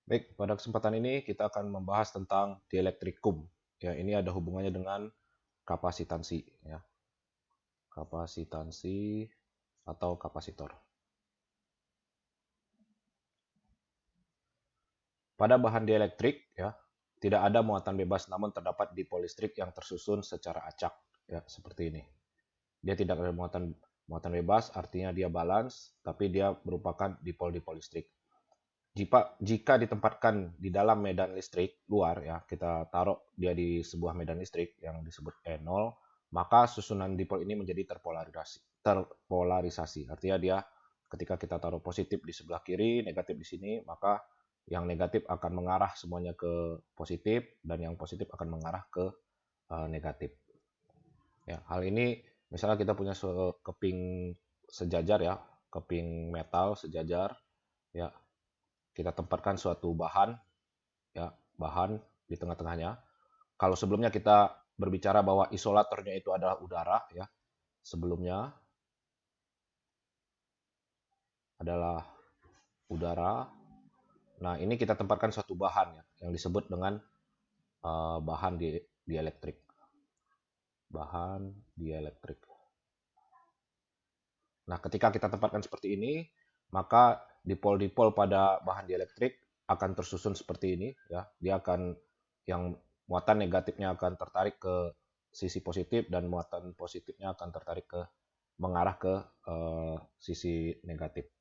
Baik, pada kesempatan ini kita akan membahas tentang dielektrikum. Ya, ini ada hubungannya dengan kapasitansi, ya. Kapasitansi atau kapasitor. Pada bahan dielektrik, ya, tidak ada muatan bebas, namun terdapat dipol listrik yang tersusun secara acak, ya, seperti ini. Dia tidak ada muatan bebas, artinya dia balance, tapi dia merupakan dipol-dipol listrik. Jika ditempatkan di dalam medan listrik luar, ya, kita taruh dia di sebuah medan listrik yang disebut E0, maka susunan dipol ini menjadi terpolarisasi. Artinya dia ketika kita taruh positif di sebelah kiri, negatif di sini, maka yang negatif akan mengarah semuanya ke positif dan yang positif akan mengarah ke negatif. Ya, hal ini misalnya kita punya keping sejajar, ya, keping metal sejajar, ya, kita tempatkan suatu bahan, ya, bahan di tengah-tengahnya. Kalau sebelumnya kita berbicara bahwa isolatornya itu adalah udara, ya, sebelumnya adalah udara. Nah, ini kita tempatkan suatu bahan, ya, yang disebut dengan bahan dielektrik. Bahan dielektrik. Nah, ketika kita tempatkan seperti ini, maka dipol-dipol pada bahan dielektrik akan tersusun seperti ini, ya. Dia akan yang muatan negatifnya akan tertarik ke sisi positif dan muatan positifnya akan tertarik ke mengarah ke sisi negatif.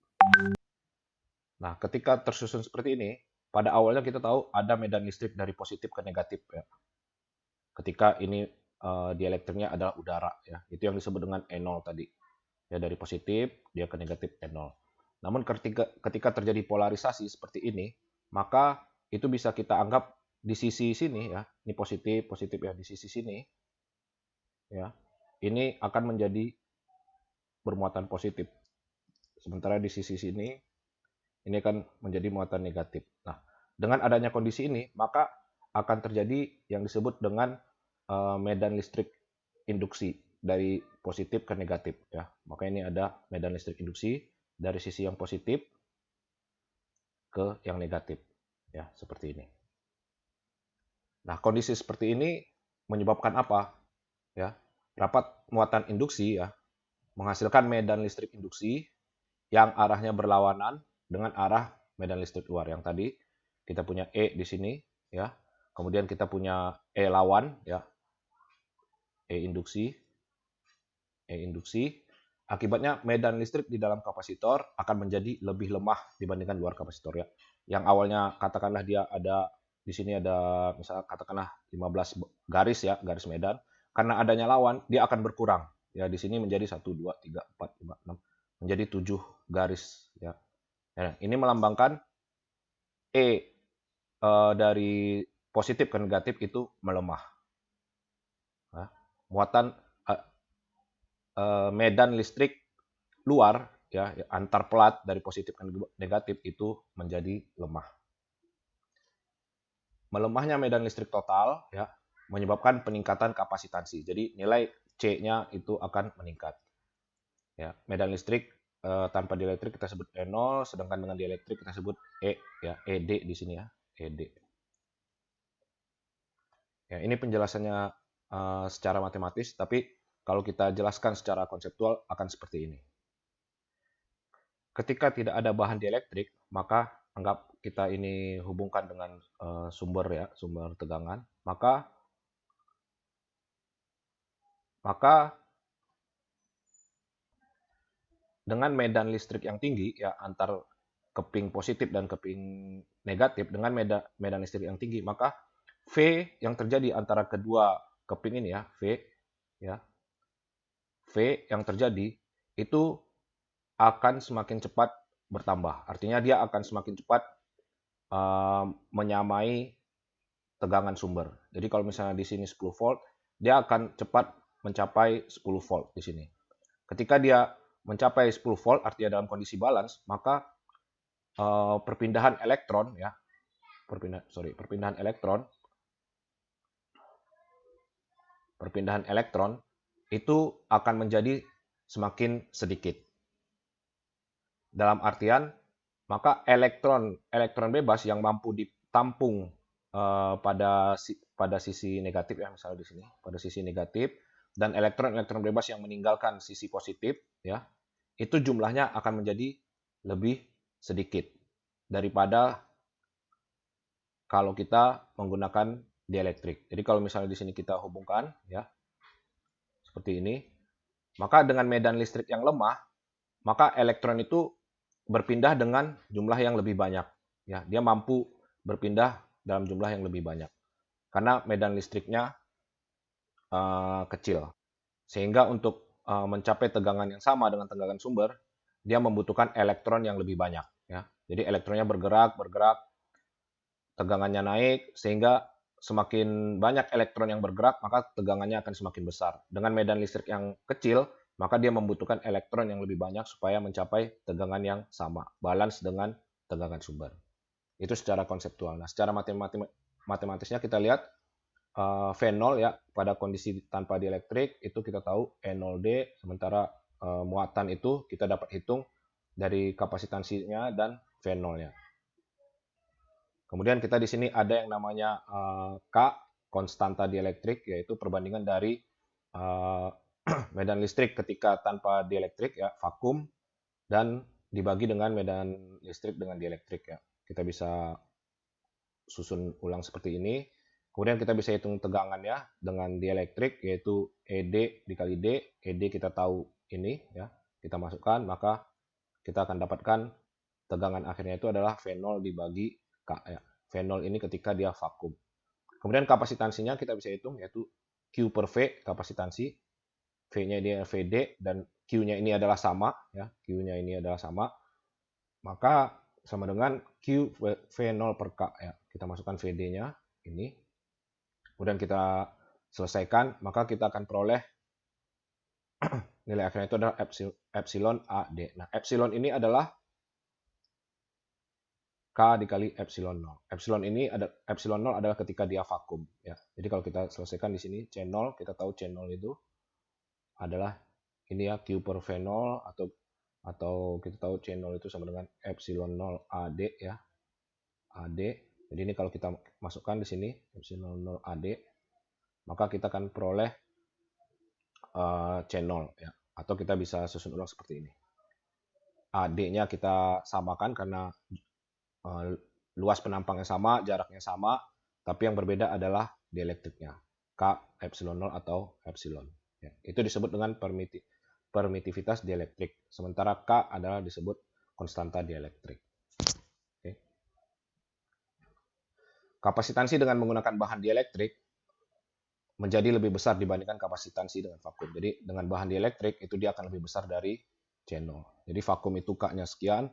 Nah, ketika tersusun seperti ini, pada awalnya kita tahu ada medan listrik dari positif ke negatif, ya. Ketika ini dielektriknya adalah udara, ya. Itu yang disebut dengan E0 tadi. Ya, dari positif dia ke negatif E0. Namun ketika terjadi polarisasi seperti ini, maka itu bisa kita anggap di sisi sini, ya. Ini positif, positif, ya, di sisi sini, ya. Ini akan menjadi bermuatan positif. Sementara di sisi sini ini akan menjadi muatan negatif. Nah, dengan adanya kondisi ini, maka akan terjadi yang disebut dengan medan listrik induksi dari positif ke negatif, ya. Maka ini ada medan listrik induksi dari sisi yang positif ke yang negatif, ya, seperti ini. Nah, kondisi seperti ini menyebabkan apa? Ya, rapat muatan induksi, ya, menghasilkan medan listrik induksi yang arahnya berlawanan dengan arah medan listrik luar. Yang tadi kita punya E di sini, ya. Kemudian kita punya E lawan, ya. E induksi, E induksi. Akibatnya medan listrik di dalam kapasitor akan menjadi lebih lemah dibandingkan luar kapasitor, ya. Yang awalnya katakanlah dia ada di sini ada misalnya katakanlah 15 garis, ya, garis medan. Karena adanya lawan, dia akan berkurang. Ya, di sini menjadi 1 2 3 4 5 6 menjadi 7 garis, ya. Nah, ini melambangkan dari positif ke negatif itu melemah. Nah, muatan eh, medan listrik luar, ya, antar plat dari positif ke negatif itu menjadi lemah. Melemahnya medan listrik total, ya, menyebabkan peningkatan kapasitansi. Jadi nilai C-nya itu akan meningkat. Ya, medan listrik tanpa dielektrik kita sebut E0, sedangkan dengan dielektrik kita sebut E, ya, ED di sini, ya, ED. Ya, ini penjelasannya secara matematis, tapi kalau kita jelaskan secara konseptual akan seperti ini. Ketika tidak ada bahan dielektrik, maka anggap kita ini hubungkan dengan sumber, ya, sumber tegangan, maka dengan medan listrik yang tinggi, ya, antar keping positif dan keping negatif dengan medan listrik yang tinggi, maka V yang terjadi antara kedua keping ini, ya, ya, V yang terjadi itu akan semakin cepat bertambah. Artinya dia akan semakin cepat menyamai tegangan sumber. Jadi kalau misalnya di sini 10 volt, dia akan cepat mencapai 10 volt di sini. Ketika dia mencapai 10 volt, artinya dalam kondisi balance, maka perpindahan elektron, ya, perpindahan elektron itu akan menjadi semakin sedikit. Dalam artian maka elektron bebas yang mampu ditampung pada sisi negatif ya, misalnya di sini pada sisi negatif, dan elektron bebas yang meninggalkan sisi positif ya, itu jumlahnya akan menjadi lebih sedikit daripada kalau kita menggunakan dielektrik. Jadi kalau misalnya di sini kita hubungkan ya seperti ini, maka dengan medan listrik yang lemah, maka elektron itu berpindah dengan jumlah yang lebih banyak. Ya, dia mampu berpindah dalam jumlah yang lebih banyak karena medan listriknya kecil. Sehingga untuk mencapai tegangan yang sama dengan tegangan sumber, dia membutuhkan elektron yang lebih banyak. Ya. Jadi elektronnya bergerak, tegangannya naik, sehingga semakin banyak elektron yang bergerak, maka tegangannya akan semakin besar. Dengan medan listrik yang kecil, maka dia membutuhkan elektron yang lebih banyak supaya mencapai tegangan yang sama, balance dengan tegangan sumber. Itu secara konseptual. Nah, secara matematisnya kita lihat V0 ya, pada kondisi tanpa dielektrik itu kita tahu E0D, sementara muatan itu kita dapat hitung dari kapasitansinya dan V0-nya. Kemudian kita di sini ada yang namanya K, konstanta dielektrik, yaitu perbandingan dari medan listrik ketika tanpa dielektrik ya, vakum, dan dibagi dengan medan listrik dengan dielektrik ya. Kita bisa susun ulang seperti ini. Kemudian kita bisa hitung tegangannya dengan dielektrik, yaitu ED dikali D. ED kita tahu ini ya, kita masukkan, maka kita akan dapatkan tegangan akhirnya itu adalah V0 dibagi K ya. V0 ini ketika dia vakum. Kemudian kapasitansinya kita bisa hitung, yaitu Q per V kapasitansi. V-nya ini VD dan Q-nya ini adalah sama ya. Q-nya ini adalah sama. Maka sama dengan Q V0 per K ya. Kita masukkan VD-nya ini. Kemudian kita selesaikan, maka kita akan peroleh nilai akhirnya itu adalah epsilon AD. Nah, epsilon ini adalah K dikali epsilon 0. Epsilon 0 adalah ketika dia vakum ya. Jadi kalau kita selesaikan di sini C0, kita tahu C0 itu adalah ini ya, Q per V0, atau kita tahu C0 itu sama dengan epsilon 0 AD ya. AD. Jadi ini kalau kita masukkan di sini epsilon 0 AD, maka kita akan peroleh C0 ya. Atau kita bisa susun ulang seperti ini. AD-nya kita samakan karena luas penampangnya sama, jaraknya sama, tapi yang berbeda adalah dielektriknya. K epsilon 0 atau epsilon. Ya, itu disebut dengan permitivitas dielektrik. Sementara K adalah disebut konstanta dielektrik. Oke. Kapasitansi dengan menggunakan bahan dielektrik menjadi lebih besar dibandingkan kapasitansi dengan vakum. Jadi dengan bahan dielektrik itu dia akan lebih besar dari C0. Jadi vakum itu K-nya sekian.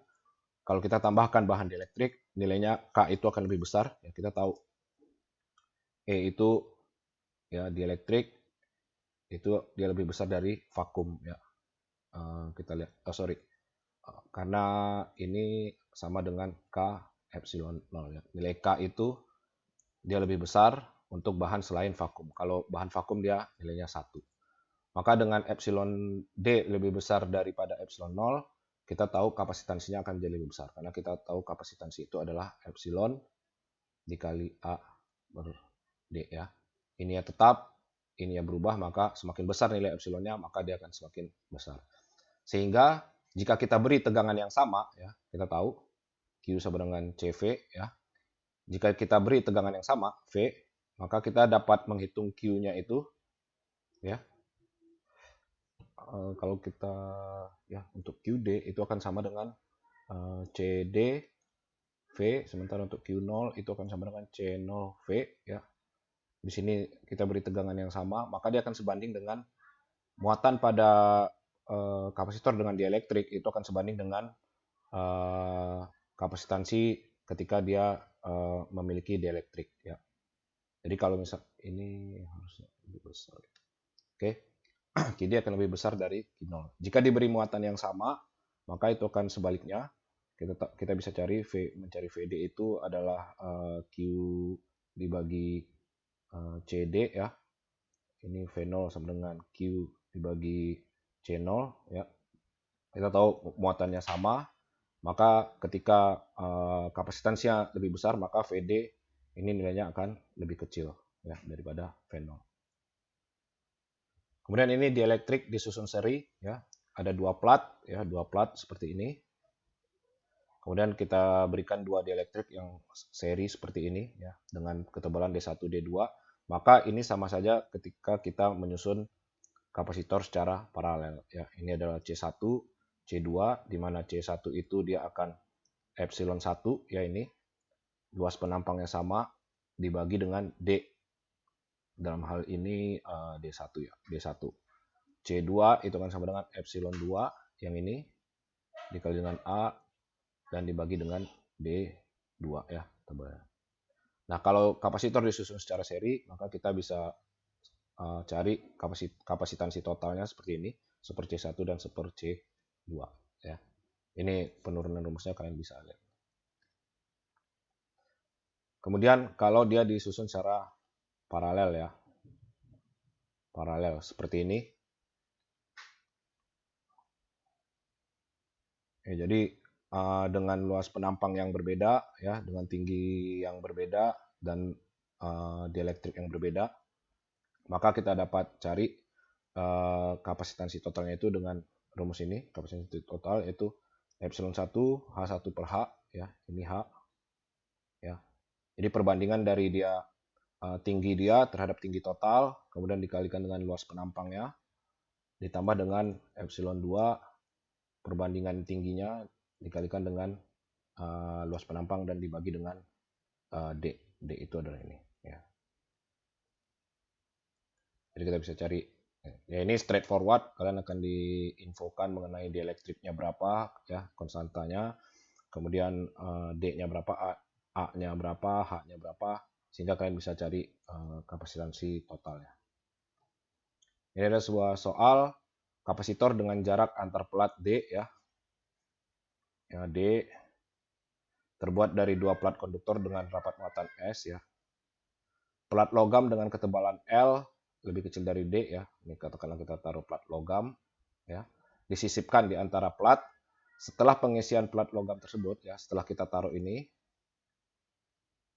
Kalau kita tambahkan bahan dielektrik, nilainya K itu akan lebih besar. Ya, kita tahu E itu ya dielektrik itu dia lebih besar dari vakum ya. Kita lihat, karena ini sama dengan K epsilon 0 ya. Nilai K itu dia lebih besar untuk bahan selain vakum. Kalau bahan vakum dia nilainya 1. Maka dengan epsilon D lebih besar daripada epsilon 0, kita tahu kapasitansinya akan menjadi lebih besar. Karena kita tahu kapasitansi itu adalah epsilon dikali A per D ya. Ini ya tetap, ini ya berubah, maka semakin besar nilai epsilonnya, maka dia akan semakin besar. Sehingga jika kita beri tegangan yang sama, ya kita tahu Q sama dengan CV ya. Jika kita beri tegangan yang sama, V, maka kita dapat menghitung Q-nya itu ya. Kalau kita ya untuk QD itu akan sama dengan CD V, sementara untuk Q0 itu akan sama dengan C0 V ya. Di sini kita beri tegangan yang sama, maka dia akan sebanding dengan muatan pada kapasitor dengan dielektrik itu akan sebanding dengan kapasitansi ketika dia memiliki dielektrik ya. Jadi kalau misal ini harusnya lebih besar. Oke. Jadi akan lebih besar dari Q0. Jika diberi muatan yang sama, maka itu akan sebaliknya. Kita bisa mencari VD itu adalah Q dibagi CD ya. Ini V0 sama dengan Q dibagi C0 ya. Kita tahu muatannya sama, Maka ketika kapasitansinya lebih besar, maka VD ini nilainya akan lebih kecil ya daripada V0. Kemudian ini dielektrik disusun seri ya. Ada dua plat ya, dua plat seperti ini. Kemudian kita berikan dua dielektrik yang seri seperti ini ya dengan ketebalan D1, D2. Maka ini sama saja ketika kita menyusun kapasitor secara paralel ya. Ini adalah C1, C2 di mana C1 itu dia akan epsilon 1 ya ini. Luas penampangnya sama dibagi dengan D. Dalam hal ini D1 ya, D1. C2 itu akan sama dengan epsilon 2 yang ini dikali dengan A dan dibagi dengan D2 ya tebalnya. Nah, kalau kapasitor disusun secara seri, maka kita bisa cari kapasitansi totalnya seperti ini, seper C1 dan seper C2 ya. Ini penurunan rumusnya kalian bisa lihat. Kemudian kalau dia disusun secara paralel ya. Paralel seperti ini. Ya, jadi dengan luas penampang yang berbeda ya, dengan tinggi yang berbeda dan dielektrik yang berbeda, maka kita dapat cari kapasitansi totalnya itu dengan rumus ini. Kapasitansi total yaitu epsilon 1 H1 per H ya, ini H ya. Jadi perbandingan dari dia tinggi dia terhadap tinggi total, kemudian dikalikan dengan luas penampangnya, ditambah dengan epsilon 2 perbandingan tingginya dikalikan dengan luas penampang dan dibagi dengan D. D itu adalah ini ya. Jadi kita bisa cari ya, ini straightforward, kalian akan diinfokan mengenai dielektriknya berapa ya, konstantanya, kemudian D-nya berapa, A-nya berapa, H-nya berapa, sehingga kalian bisa cari kapasitansi totalnya. Ini ada sebuah soal kapasitor dengan jarak antar plat D ya. Ya, D terbuat dari dua plat konduktor dengan rapat muatan S ya. Plat logam dengan ketebalan L lebih kecil dari D ya. Ini katakanlah kita taruh plat logam ya. Disisipkan di antara plat. Setelah pengisian plat logam tersebut ya, setelah kita taruh ini,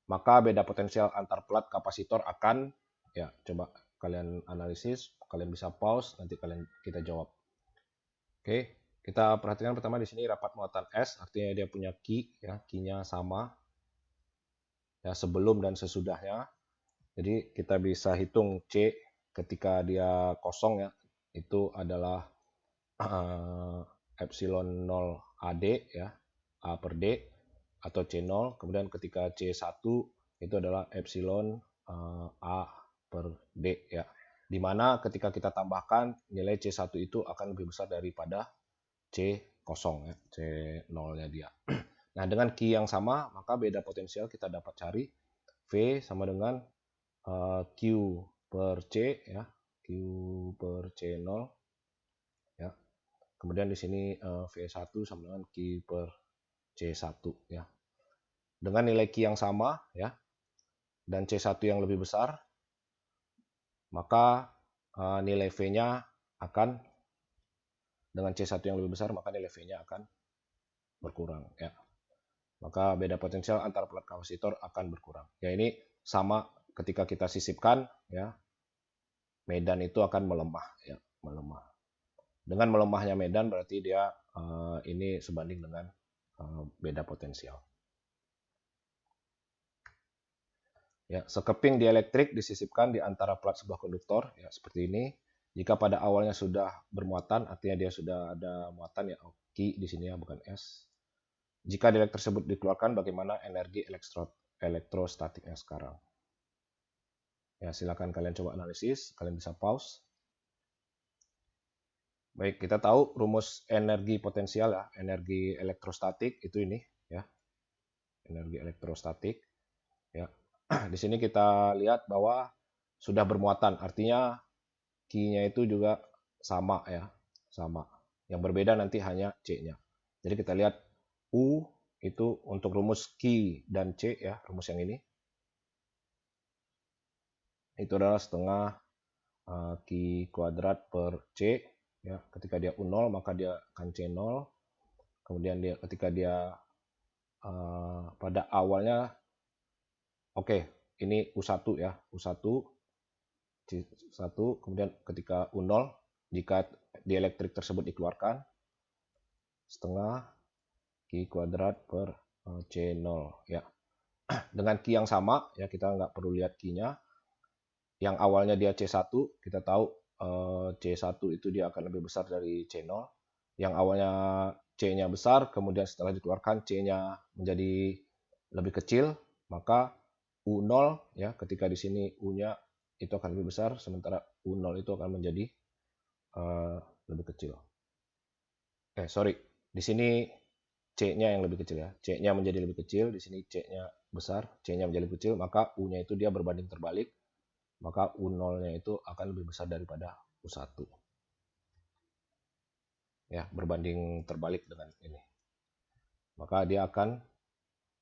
maka beda potensial antar plat kapasitor akan ya, coba kalian analisis, kalian bisa pause, nanti kita jawab. Oke, kita perhatikan pertama di sini rapat muatan S, artinya dia punya key ya, key-nya sama ya sebelum dan sesudahnya. Jadi kita bisa hitung C ketika dia kosong ya, itu adalah epsilon 0 AD ya, A per D atau C0. Kemudian ketika C1 itu adalah epsilon A per D ya. Dimana ketika kita tambahkan nilai C1 itu akan lebih besar daripada C0 ya, C0-nya dia. Nah, dengan key yang sama, maka beda potensial kita dapat cari V sama dengan Q per C ya, Q per C0 ya. Kemudian di sini V1 sama dengan Q per C1 ya. Dengan nilai Q yang sama ya dan C1 yang lebih besar, maka nilai V-nya akan dengan C1 yang lebih besar, maka nilai V-nya akan berkurang ya. Maka beda potensial antar plat kapasitor akan berkurang. Ya, ini sama ketika kita sisipkan ya. Medan itu akan melemah ya, melemah. Dengan melemahnya medan berarti dia ini sebanding dengan beda potensial. Ya, sekeping dielektrik disisipkan di antara plat sebuah konduktor ya seperti ini. Jika pada awalnya sudah bermuatan, artinya dia sudah ada muatan ya, Q di sini ya bukan S. Jika dielektrik tersebut dikeluarkan, bagaimana energi elektrostatiknya sekarang? Ya, silakan kalian coba analisis, kalian bisa pause. Baik, kita tahu rumus energi potensial ya, energi elektrostatik itu ini ya. Energi elektrostatik ya. Di sini kita lihat bahwa sudah bermuatan, artinya Q-nya itu juga sama ya, sama. Yang berbeda nanti hanya C-nya. Jadi kita lihat U itu untuk rumus Q dan C ya, rumus yang ini. Itu adalah setengah Q kuadrat per C ya. Ketika dia U0 maka dia akan C0. Kemudian ketika dia pada awalnya, oke, ini U1 ya, U1, C1, kemudian ketika U0, jika dieelektrik tersebut dikeluarkan, setengah Q kuadrat per C0 ya. Dengan Q yang sama ya, kita nggak perlu lihat Q-nya. Yang awalnya dia C1, kita tahu C1 itu dia akan lebih besar dari C0. Yang awalnya C-nya besar, kemudian setelah dikeluarkan C-nya menjadi lebih kecil, maka U0 ya, ketika di sini U-nya itu akan lebih besar, sementara U0 itu akan menjadi lebih kecil. Sorry, di sini C-nya yang lebih kecil ya. C-nya menjadi lebih kecil, di sini C-nya besar, C-nya menjadi lebih kecil, maka U-nya itu dia berbanding terbalik, maka U0-nya itu akan lebih besar daripada U1. Ya, berbanding terbalik dengan ini. Maka dia akan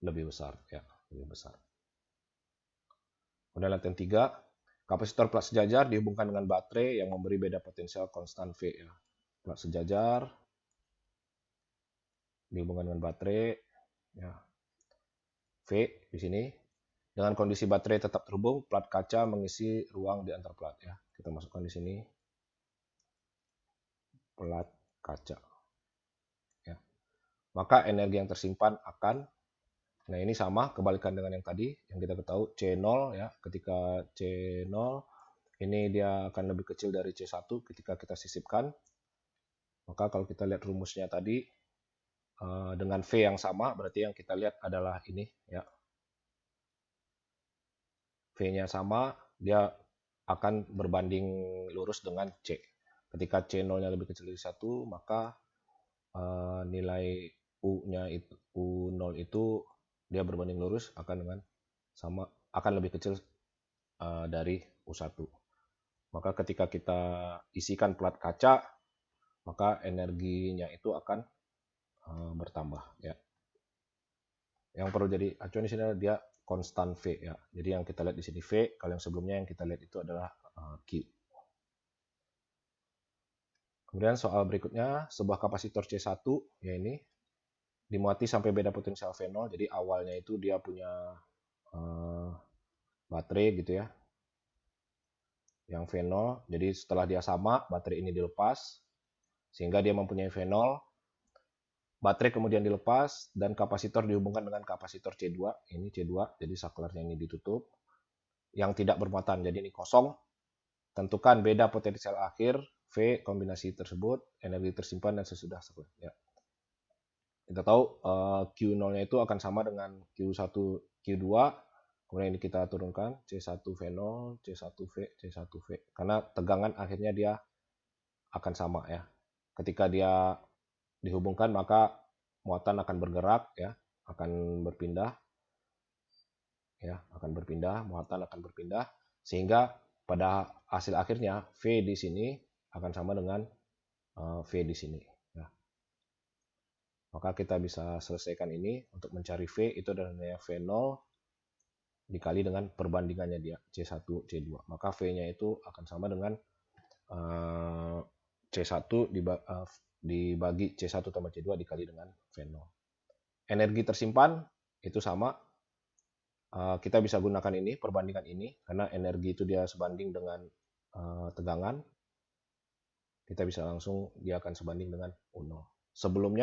lebih besar ya, lebih besar. Kemudian latihan 3, kapasitor plat sejajar dihubungkan dengan baterai yang memberi beda potensial konstan V ya. Plat sejajar dihubungkan dengan baterai ya. V di sini. Dengan kondisi baterai tetap terhubung, plat kaca mengisi ruang di antar plat ya. Kita masukkan di sini plat kaca. Ya. Maka energi yang tersimpan akan, nah ini sama kebalikan dengan yang tadi yang kita ketahui C0 ya. Ketika C0 ini dia akan lebih kecil dari C1 ketika kita sisipkan. Maka kalau kita lihat rumusnya tadi dengan V yang sama, berarti yang kita lihat adalah ini ya. V-nya sama, dia akan berbanding lurus dengan C. Ketika C0-nya lebih kecil dari 1, maka nilai U-nya itu U0 itu dia berbanding lurus akan dengan sama, akan lebih kecil dari U1. Maka ketika kita isikan plat kaca, maka energinya itu akan bertambah ya. Yang perlu jadi acuan di sini adalah dia konstan V ya. Jadi yang kita lihat di sini V, kalau yang sebelumnya yang kita lihat itu adalah Q. Kemudian soal berikutnya, sebuah kapasitor C1 ya ini dimuati sampai beda potensial V0. Jadi awalnya itu dia punya baterai gitu ya, yang V0. Jadi setelah dia sama, baterai ini dilepas sehingga dia mempunyai V0. Baterai kemudian dilepas dan kapasitor dihubungkan dengan kapasitor C2. Ini C2, jadi saklarnya ini ditutup. Yang tidak bermuatan, jadi ini kosong. Tentukan beda potensial akhir V kombinasi tersebut, energi tersimpan dan sesudah saklar. Ya. Kita tahu Q0-nya itu akan sama dengan Q1, Q2. Kemudian ini kita turunkan C1V0, C1V, C1V. Karena tegangan akhirnya dia akan sama ya. Ketika dia dihubungkan maka muatan akan bergerak ya, akan berpindah ya, muatan akan berpindah sehingga pada hasil akhirnya V di sini akan sama dengan V di sini ya. Maka kita bisa selesaikan ini untuk mencari V itu adalah V0 dikali dengan perbandingannya dia C1 C2. Maka V-nya itu akan sama dengan C1 dibagi C1 tambah C2 dikali dengan V0. Energi tersimpan itu sama. Kita bisa gunakan ini, perbandingan ini, karena energi itu dia sebanding dengan tegangan. Kita bisa langsung, dia akan sebanding dengan U0. Sebelum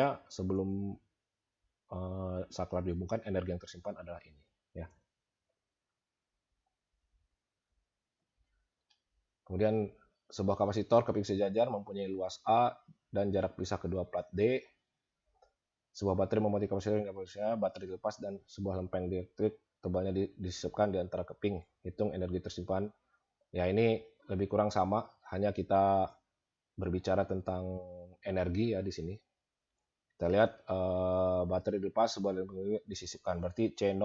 saklar dihubungkan, energi yang tersimpan adalah ini. Ya. Kemudian sebuah kapasitor keping sejajar mempunyai luas A dan jarak pisah kedua plat D. Sebuah baterai memuati kapasitor hingga posisinya, baterai dilepas dan sebuah lempeng dieletrik tebalnya disisipkan di antara keping. Hitung energi tersimpan. Ya ini lebih kurang sama, hanya kita berbicara tentang energi ya di sini. Kita lihat baterai dilepas, sebuah lempeng disisipkan. Berarti C0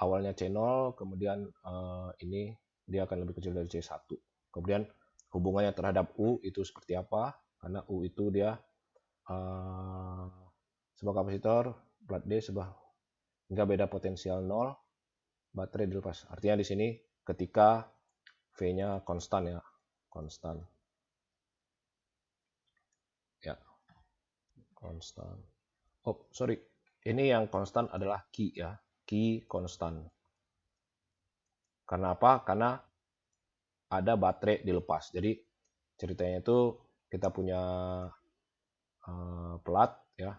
awalnya C0, kemudian ini dia akan lebih kecil dari C1. Kemudian hubungannya terhadap U itu seperti apa? Karena U itu dia sebuah kapasitor plat D sebuah hingga beda potensial 0, baterai dilepas. Artinya di sini ketika V-nya konstan ya, konstan. Ya. Konstan. Oh, sorry. Ini yang konstan adalah Q ya. Q konstan. Karena apa? Karena ada baterai dilepas. Jadi ceritanya itu kita punya plat ya.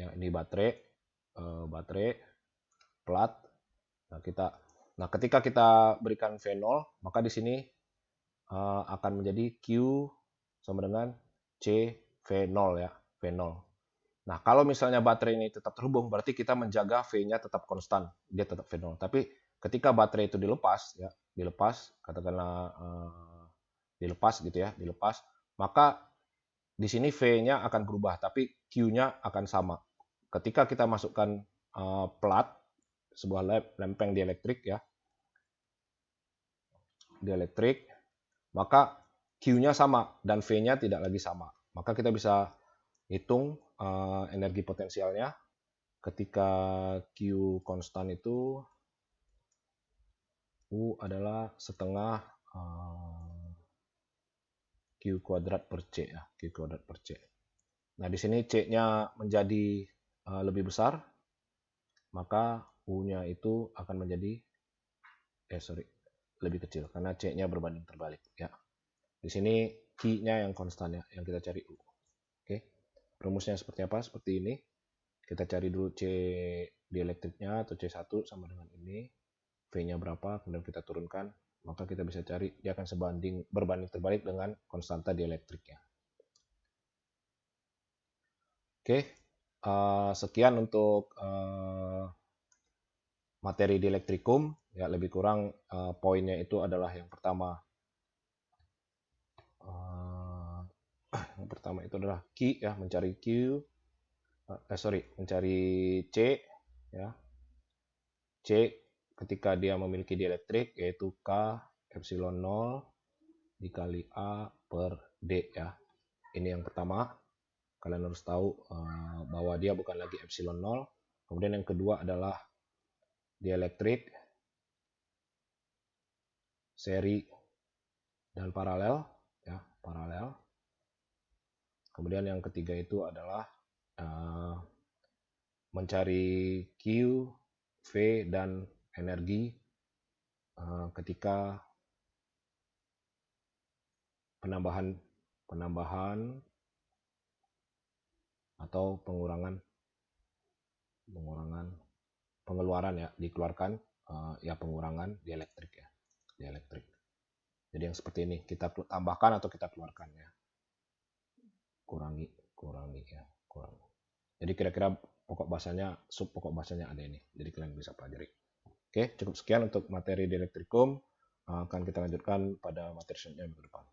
Ya, ini baterai, plat. Nah, ketika kita berikan V0, maka di sini akan menjadi Q sama dengan C V0 ya, V0. Nah, kalau misalnya baterai ini tetap terhubung, berarti kita menjaga V-nya tetap konstan, dia tetap V0. Tapi ketika baterai itu dilepas, ya, katakanlah dilepas gitu ya, maka di sini V-nya akan berubah, tapi Q-nya akan sama. Ketika kita masukkan plat, sebuah lempeng dielektrik ya, maka Q-nya sama dan V-nya tidak lagi sama. Maka kita bisa hitung energi potensialnya ketika Q konstan itu U adalah setengah Q kuadrat per C ya, Q kuadrat per C. Nah, di sini C-nya menjadi lebih besar, maka U-nya itu akan menjadi lebih kecil karena C-nya berbanding terbalik ya. Di sini Q-nya yang konstan ya, yang kita cari U. Oke. Rumusnya seperti apa? Seperti ini. Kita cari dulu C dielektriknya atau C1 sama dengan ini. V-nya berapa, kemudian kita turunkan, maka kita bisa cari dia akan berbanding terbalik dengan konstanta dielektriknya. Oke, sekian untuk materi dielektrikum. Ya, lebih kurang poinnya itu adalah yang pertama itu adalah Q ya, mencari C ya. C ketika dia memiliki dielektrik yaitu K epsilon 0 dikali A per D ya. Ini yang pertama. Kalian harus tahu bahwa dia bukan lagi epsilon 0. Kemudian yang kedua adalah dielektrik seri dan paralel ya, paralel. Kemudian yang ketiga itu adalah mencari Q, V dan energi ketika penambahan atau pengeluaran ya, dikeluarkan ya pengurangan dielektrik ya, dielektrik. Jadi yang seperti ini kita tambahkan atau kita keluarkan ya, kurangi ya, kurangi. Jadi kira-kira sub pokok bahasanya ada ini. Jadi kalian bisa pelajari. Oke, cukup sekian untuk materi dielektrikum. Akan kita lanjutkan pada materi selanjutnya minggu depan.